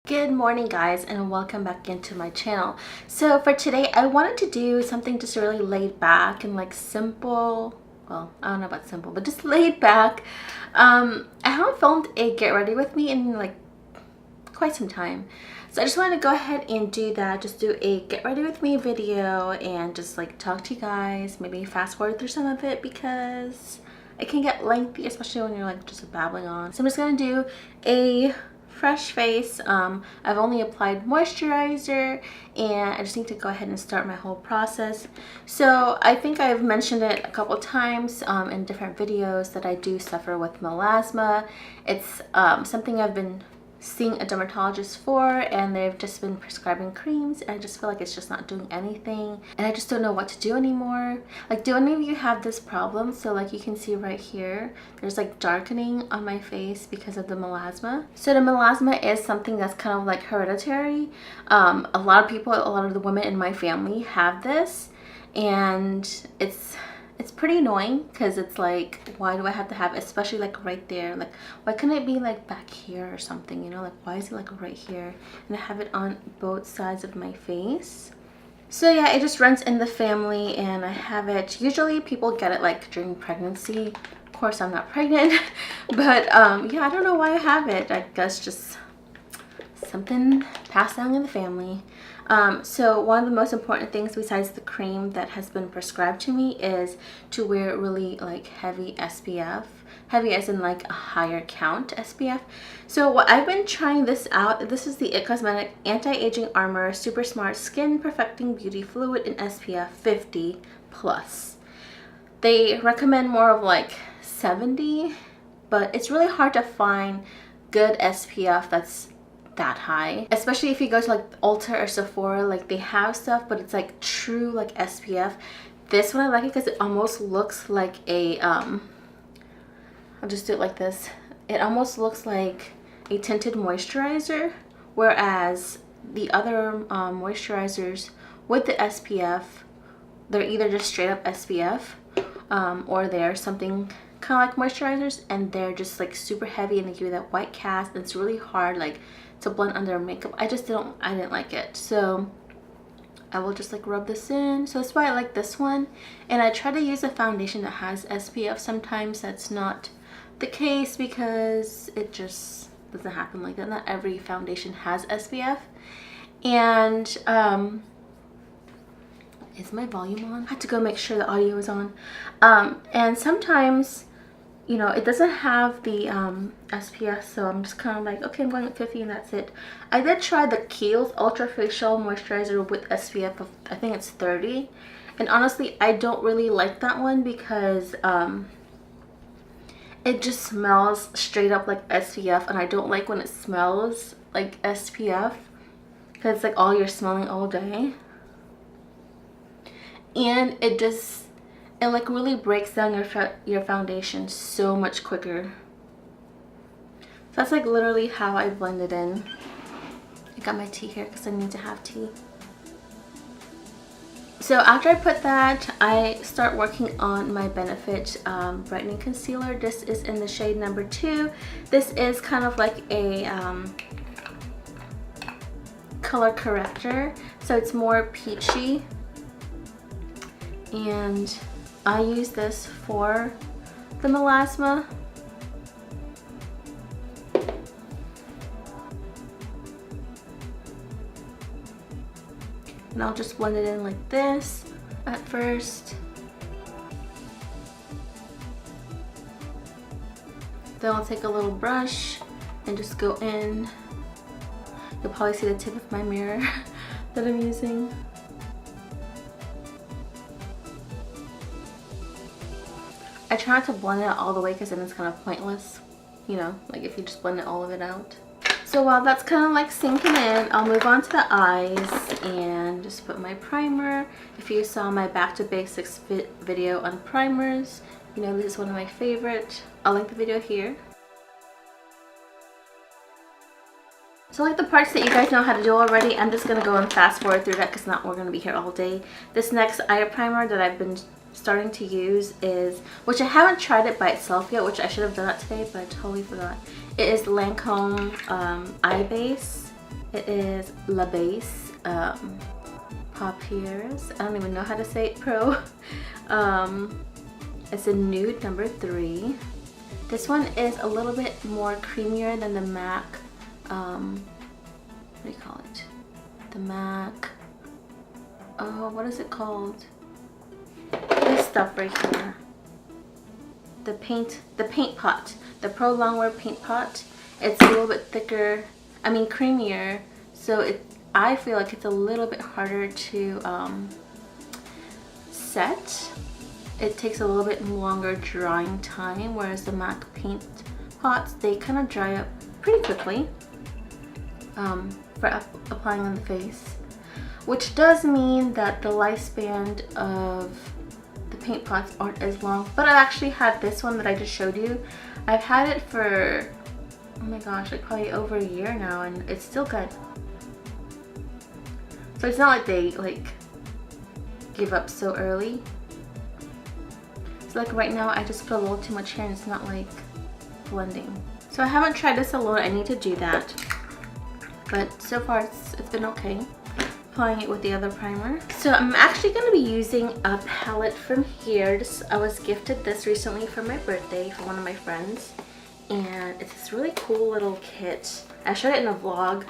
Good morning guys, and welcome back into my channel. So for today I wanted to do something just really laid back and like simple. Well, I don't know about simple, but just laid back. I haven't filmed a get ready with me in like quite some time, so I just wanted to go ahead and do that. Just do a get ready with me video and just like talk to you guys, maybe fast forward through some of it because it can get lengthy, especially when you're like just babbling on. So I'm just gonna do a fresh face. I've only applied moisturizer and I just need to go ahead and start my whole process. So I think I've mentioned it a couple times in different videos that I do suffer with melasma. It's something I've been seeing a dermatologist for, and they've just been prescribing creams, and I just feel like it's just not doing anything, and I just don't know what to do anymore. Like, do any of you have this problem? So like you can see right here, there's like darkening on my face because of the melasma. So the melasma is something that's kind of like hereditary. A lot of people, a lot of the women in my family have this, and it's pretty annoying because it's like, why do I have to have it, especially like right there? Like, why couldn't it be like back here or something, you know? Like, why is it like right here? And I have it on both sides of my face. So yeah, it just runs in the family, and I have it, usually people get it like during pregnancy. Of course I'm not pregnant, but yeah, I don't know why I have it. I guess just something passed down in the family. So one of the most important things besides the cream that has been prescribed to me is to wear really like heavy SPF. Heavy as in like a higher count SPF. So what I've been trying this out, this is the It Cosmetics Anti-Aging Armor Super Smart Skin Perfecting Beauty Fluid in SPF 50 plus. They recommend more of like 70, but it's really hard to find good SPF that's that high, especially if you go to like Ulta or Sephora. Like, they have stuff, but it's like true like SPF. This one I like it because it almost looks like a I'll just do it like this. It almost looks like a tinted moisturizer, whereas the other moisturizers with the SPF, they're either just straight up SPF or they're something kind of like moisturizers, and they're just like super heavy and they give you that white cast, and it's really hard like to blend under makeup. I didn't like it, so I will just like rub this in. So that's why I like this one, and I try to use a foundation that has SPF. Sometimes that's not the case because it just doesn't happen like that. Not every foundation has SPF. And is my volume on? I had to go make sure the audio is on. And sometimes, you know, it doesn't have the SPF, so I'm just kind of like, okay, I'm going with 50 and that's it. I did try the Kiehl's Ultra Facial Moisturizer with SPF of, I think it's 30. And honestly, I don't really like that one because it just smells straight up like SPF, and I don't like when it smells like SPF because it's like all you're smelling all day. And it just, it like really breaks down your foundation so much quicker. So that's like literally how I blend it in. I got my tea here because I need to have tea. So after I put that, I start working on my Benefit Brightening Concealer. This is in the shade number 2. This is kind of like a color corrector, so it's more peachy. And I use this for the melasma. And I'll just blend it in like this at first. Then I'll take a little brush and just go in. You'll probably see the tip of my mirror that I'm using. I try not to blend it out all the way because then it's kind of pointless, you know, like if you just blend all of it out. So while that's kind of like sinking in, I'll move on to the eyes and just put my primer. If you saw my Back to Basics video on primers, you know this is one of my favorite. I'll link the video here. So like the parts that you guys know how to do already, I'm just going to go and fast forward through that because not we're going to be here all day. This next eye primer that I've been starting to use is, which I haven't tried it by itself yet, which I should have done that today, but I totally forgot. It is LANCOME Eye Base. It is La Base Paupières. I don't even know how to say it, Pro. It's a nude number 3. This one is a little bit more creamier than the MAC. What do you call it? The MAC. Oh, what is it called? This stuff right here. The paint pot. The Pro Longwear paint pot. It's a little bit thicker. I mean creamier. So I feel like it's a little bit harder to set. It takes a little bit longer drying time, whereas the MAC paint pots, they kind of dry up pretty quickly for applying on the face, which does mean that the lifespan of the paint pots aren't as long. But I actually had this one that I just showed you. I've had it for, oh my gosh, like probably over a year now, and it's still good. So it's not like they like give up so early. So like right now I just put a little too much here and it's not like blending. So I haven't tried this alone. I need to do that. But so far it's been okay. Applying it with the other primer. So I'm actually going to be using a palette from here. I was gifted this recently for my birthday from one of my friends. And it's this really cool little kit. I showed it in a vlog.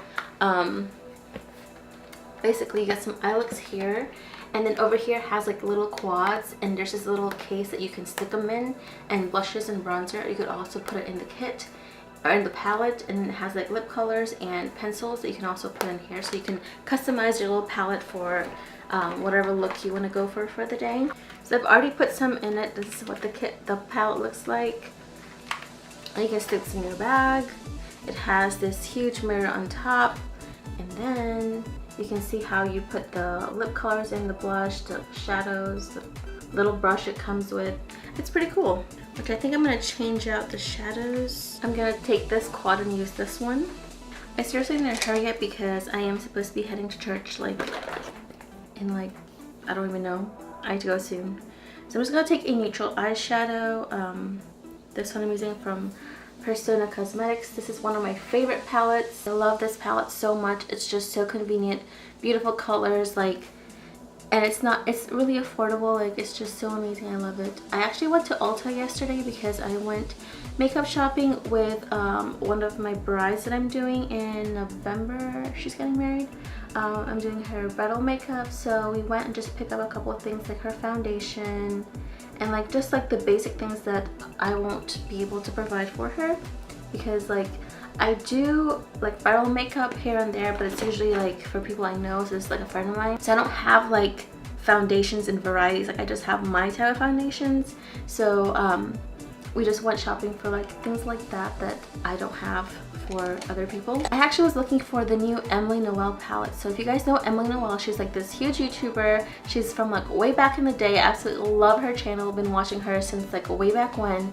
Basically you got some eye looks here. And then over here has like little quads, and there's this little case that you can stick them in, and blushes and bronzer. You could also put it in the kit or in the palette, and it has like lip colors and pencils that you can also put in here, so you can customize your little palette for whatever look you want to go for the day. So I've already put some in it. This is what the palette looks like. And you can stick this in your bag. It has this huge mirror on top, and then you can see how you put the lip colors in, the blush, the shadows, the little brush it comes with. It's pretty cool. Okay, I think I'm gonna change out the shadows. I'm gonna take this quad and use this one. I seriously didn't hurry it because I am supposed to be heading to church like in like, I don't even know. I have to go soon. So I'm just gonna take a neutral eyeshadow. This one I'm using from Cosmetics. This is one of my favorite palettes. I love this palette so much. It's just so convenient, beautiful colors, like, and it's really affordable. Like, it's just so amazing. I love it. I actually went to Ulta yesterday because I went makeup shopping with one of my brides that I'm doing in November. She's getting married. I'm doing her bridal makeup, so we went and just picked up a couple of things like her foundation and like just like the basic things that I won't be able to provide for her, because like I do like bridal makeup here and there, but it's usually like for people I know, so it's like a friend of mine. So I don't have like foundations in varieties. Like I just have my type of foundations. So we just went shopping for like things like that that I don't have for other people. I actually was looking for the new Emily Noel palette. So if you guys know Emily Noel, she's like this huge YouTuber. She's from like way back in the day. I absolutely love her channel. Been watching her since like way back when.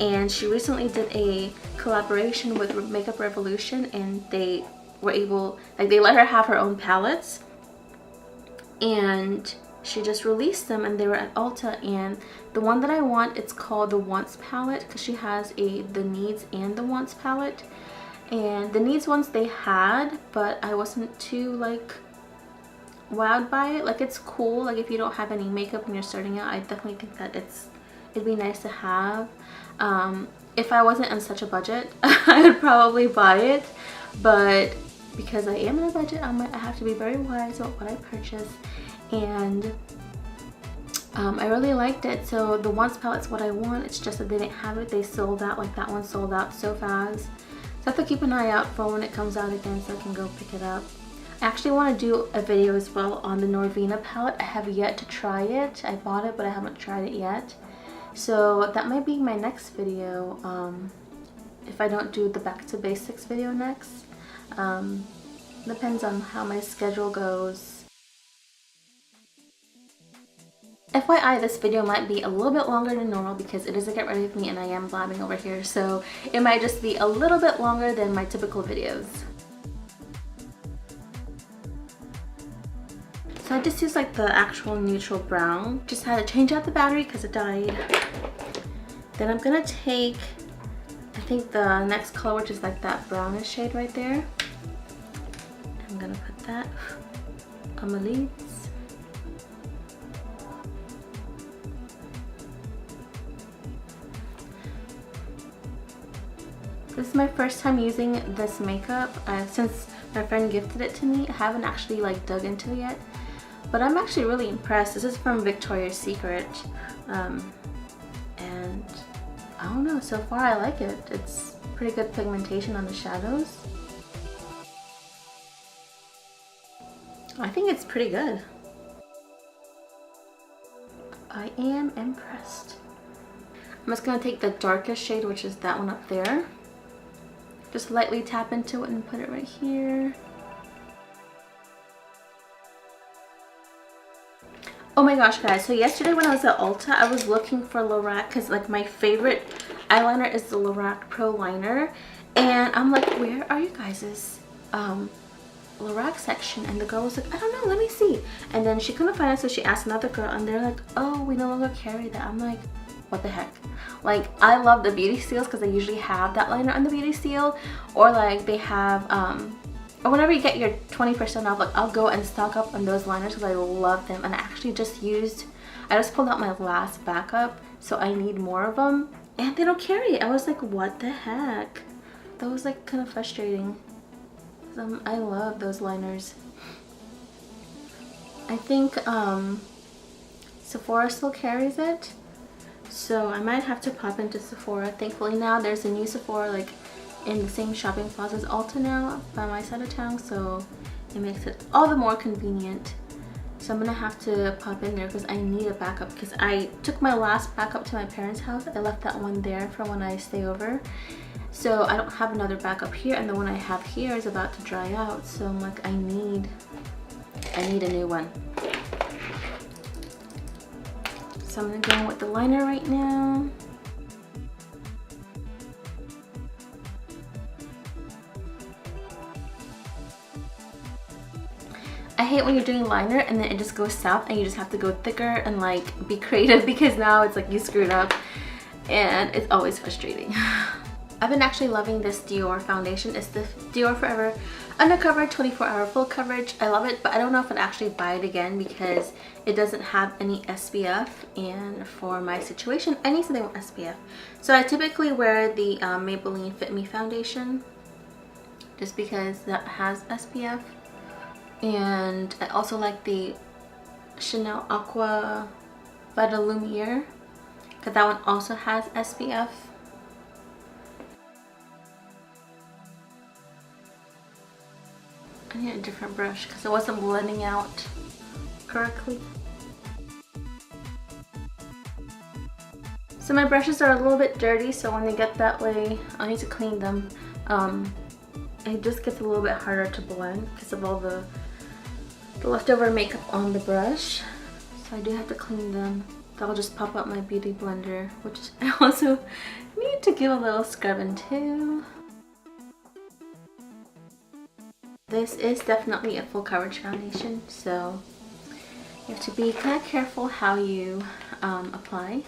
And she recently did a collaboration with Makeup Revolution, and they were able, like they let her have her own palettes, and she just released them, and they were at Ulta. And the one that I want, it's called the Wants palette, because she has the Needs and the Wants palette. And the Needs ones they had, but I wasn't too like wowed by it. Like it's cool, like if you don't have any makeup and you're starting out, I definitely think that it'd be nice to have. If I wasn't on such a budget, I would probably buy it, but because I am on a budget, I have to be very wise about what I purchase. And I really liked it. So the Wants palette's what I want. It's just that they didn't have it. They sold out. Like that one sold out so fast. So I have to keep an eye out for when it comes out again so I can go pick it up. I actually want to do a video as well on the Norvina palette. I have yet to try it. I bought it, but I haven't tried it yet. So that might be my next video, if I don't do the back to basics video next. Depends on how my schedule goes. FYI, this video might be a little bit longer than normal because it is a get ready with me and I am blabbing over here, so it might just be a little bit longer than my typical videos. So I just used like the actual neutral brown. Just had to change out the battery because it died. Then I'm gonna take, I think the next color, which is like that brownish shade right there. gonna put that on my lids. This is my first time using this makeup since my friend gifted it to me. I haven't actually like dug into it yet, but I'm actually really impressed. This is from Victoria's Secret, and I don't know, so far I like it. It's pretty good pigmentation on the shadows. I think it's pretty good. I am impressed. I'm just gonna take the darkest shade, which is that one up there. Just lightly tap into it and put it right here. Oh my gosh, guys, so yesterday when I was at Ulta, I was looking for Lorac because like my favorite eyeliner is the Lorac Pro liner, and I'm like, where are you guys' Lorac section? And the girl was like, I don't know, let me see. And then she couldn't find it, so she asked another girl, and they're like, oh, we no longer carry that. I'm like, what the heck? Like, I love the beauty steals because they usually have that liner on the beauty steal, or like they have or whenever you get your 20% off, like I'll go and stock up on those liners because I love them. And I actually just pulled out my last backup, so I need more of them, and they don't carry it. I was like, what the heck? That was like kind of frustrating. I love those liners. I think Sephora still carries it, so I might have to pop into Sephora. Thankfully now there's a new Sephora like in the same shopping plaza as Ulta now by my side of town, so it makes it all the more convenient. So I'm gonna have to pop in there because I need a backup, because I took my last backup to my parents' house. I left that one there for when I stay over, so I don't have another backup here, and the one I have here is about to dry out, so I'm like, I need a new one. So I'm gonna go with the liner right now. I hate when you're doing liner and then it just goes south and you just have to go thicker and like be creative, because now it's like you screwed up and it's always frustrating. I've been actually loving this Dior foundation. It's the Dior Forever Undercover 24-hour full coverage. I love it, but I don't know if I'd actually buy it again because it doesn't have any SPF, and for my situation I need something with SPF. So I typically wear the Maybelline Fit Me foundation just because that has SPF. And I also like the Chanel Aqua Vita Lumiere because that one also has SPF. I need a different brush because it wasn't blending out correctly. So my brushes are a little bit dirty, so when they get that way, I need to clean them. It just gets a little bit harder to blend because of all the leftover makeup on the brush, so I do have to clean them. That'll just pop up my beauty blender, which I also need to give a little scrubbing too. This is definitely a full coverage foundation, so you have to be kind of careful how you apply.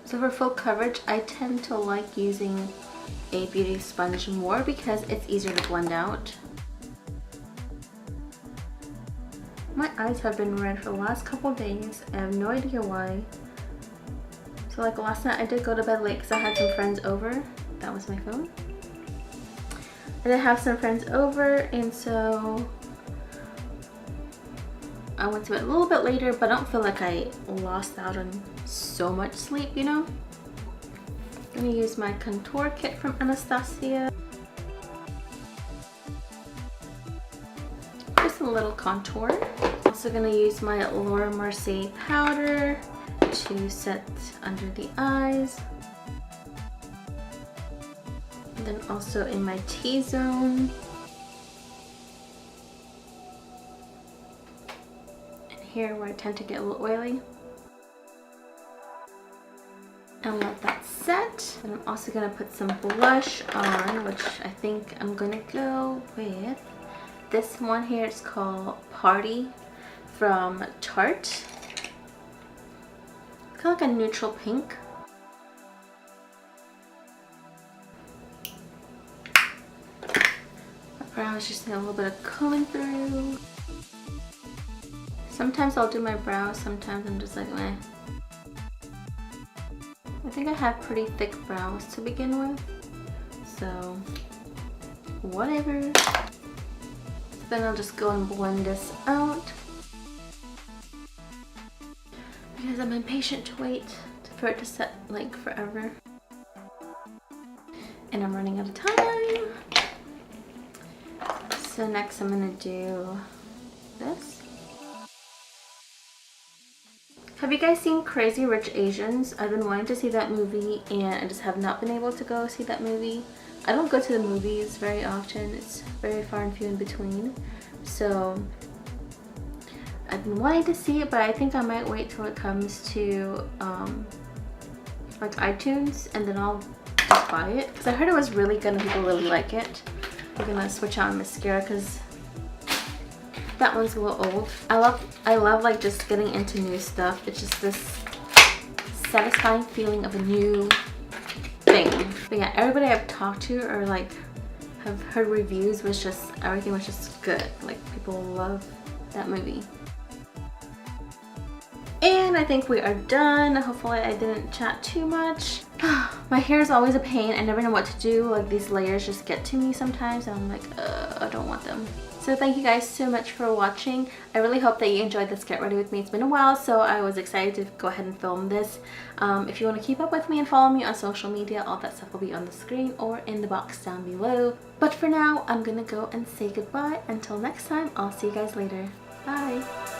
So for full coverage, I tend to like using a beauty sponge more because it's easier to blend out. My eyes have been red for the last couple days. I have no idea why. So like last night I did go to bed late because I had some friends over. That was my phone. I did have some friends over, and so I went to bed a little bit later, but I don't feel like I lost out on so much sleep, you know? I'm gonna use my contour kit from Anastasia. Just a little contour. Also gonna use my Laura Mercier powder to set under the eyes. And then also in my T-zone. And here where I tend to get a little oily. And let that set. And I'm also gonna put some blush on, which I think I'm gonna go with this one here. It's called Paarty from Tarte. Kind of like a neutral pink. brows just need a little bit of combing through. Sometimes I'll do my brows, sometimes I'm just like, meh. I think I have pretty thick brows to begin with, so whatever. So then I'll just go and blend this out because I'm impatient to wait for it to set like forever. And I'm running out of time. So next I'm gonna do this. Have you guys seen Crazy Rich Asians? I've been wanting to see that movie and I just have not been able to go see that movie. I don't go to the movies very often. It's very far and few in between. So I've been wanting to see it, but I think I might wait till it comes to like iTunes and then I'll just buy it. Because I heard it was really good and people really like it. We're gonna switch out mascara because that one's a little old. I love like just getting into new stuff. It's just this satisfying feeling of a new thing. But yeah, everybody I've talked to or like have heard reviews was just, everything was just good. Like people love that movie. And I think we are done. Hopefully I didn't chat too much. My hair is always a pain. I never know what to do. Like these layers just get to me sometimes and I'm like, I don't want them. So thank you guys so much for watching. I really hope that you enjoyed this Get Ready With Me. It's been a while, so I was excited to go ahead and film this. If you want to keep up with me and follow me on social media, all that stuff will be on the screen or in the box down below. But for now, I'm gonna go and say goodbye. Until next time, I'll see you guys later. Bye!